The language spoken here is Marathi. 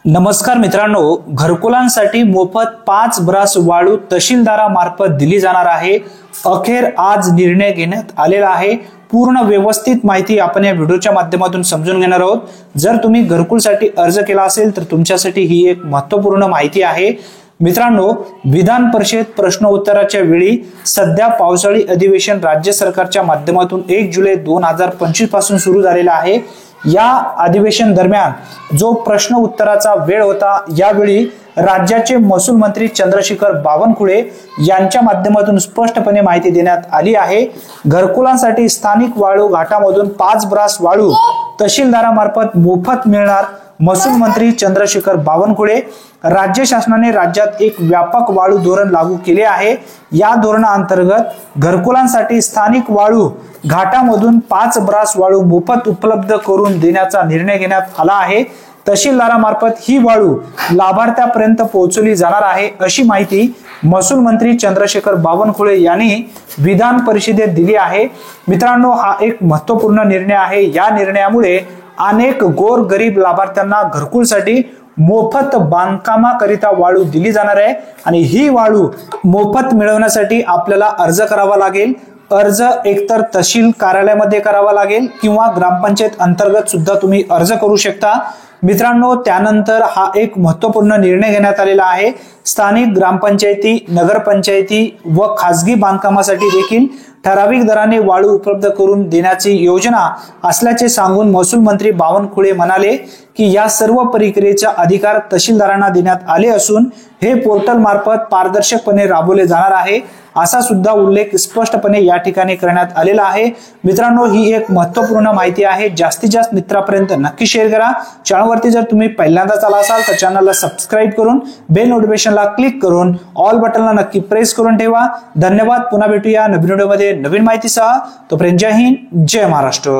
नमस्कार मित्रांनो, घरकुलांसाठी मोफत 5 ब्रास वाळू तहसीलदारामार्फत दिली जाणार आहे। अखेर आज निर्णय घेण्यात आलेला आहे। पूर्ण व्यवस्थित माहिती आपण या व्हिडिओच्या माध्यमातून समजून घेणार आहोत। जर तुम्ही घरकुलसाठी अर्ज केला असेल तर तुमच्यासाठी ही एक महत्त्वपूर्ण माहिती आहे। मित्रांनो, विधान परिषद प्रश्न उत्तराच्या वेळी सध्या पावसाळी अधिवेशन राज्य सरकारच्या माध्यमातून 1 जुलै 2025 पासून सुरू झालेला आहे। या अधिवेशन दरम्यान जो प्रश्न उत्तराचा वेळ होता, यावेळी राज्याचे महसूल मंत्री चंद्रशेखर बावनकुळे यांच्या माध्यमातून स्पष्टपणे माहिती देण्यात आली आहे। घरकुलांसाठी स्थानिक वाळू घाटामधून 5 ब्रास वाळू तहसीलदारामार्फत मोफत मिळणार। महसूल मंत्री चंद्रशेखर बावनकुळे, राज्य शासनाने राज्यात एक व्यापक वाळू धोरण लागू केले आहे। या धोरणाअंतर्गत घरकुलांसाठी स्थानिक वाळू घाटामधून 5 ब्रास वाळू मोफत उपलब्ध करून देण्याचा निर्णय घेण्यात आला आहे। तहसीलदारामार्फत ही वाळू लाभार्थ्यापर्यंत पोहोचवली जाणार आहे, अशी माहिती महसूल मंत्री चंद्रशेखर बावनकुळे यांनी विधान परिषदेत दिली आहे। मित्रांनो, हा एक महत्त्वपूर्ण निर्णय आहे। या निर्णयामुळे अनेक गोरगरीब लाभार्थ्यांना घरकुलसाठी मोफत बांधकामाकरिता वाळू दिली जाणार आहे आणि ही वाळू मोफत मिळवण्यासाठी आपल्याला अर्ज करावा लागेल। अर्ज एकतर तहसील कार्यालयामध्ये करावा लागेल किंवा ग्रामपंचायत अंतर्गत सुद्धा तुम्ही अर्ज करू शकता। मित्रांनो, त्यानंतर हा एक महत्त्वपूर्ण निर्णय घेण्यात आलेला आहे। स्थानिक ग्रामपंचायती, नगरपंचायती व खासगी बांधकामासाठी देखील ठराविक दराने वाळू उपलब्ध करून देण्याची योजना असल्याचे सांगून महसूल मंत्री बावनकुळे म्हणाले की या सर्व प्रक्रियेचा अधिकार तहसीलदारांना देण्यात आले असून हे पोर्टल मार्फत पारदर्शकपणे राबवले जाणार आहे, असा सुद्धा उल्लेख स्पष्टपणे या ठिकाणी करण्यात आलेला आहे। मित्रांनो, ही एक महत्त्वपूर्ण माहिती आहे। जास्तीत जास्त मित्रांपर्यंत नक्की शेअर करा। चॅनलवरती जर तुम्ही पहिल्यांदाच आला असाल तर चॅनलला सबस्क्राइब करून बेल नोटिफिकेशनला क्लिक करून ऑल बटनला नक्की प्रेस करून ठेवा। धन्यवाद। पुन्हा भेटूया नवीन व्हिडिओमध्ये नवीन माहितीसह। तोपर्यंत जय हिंद, जय महाराष्ट्र।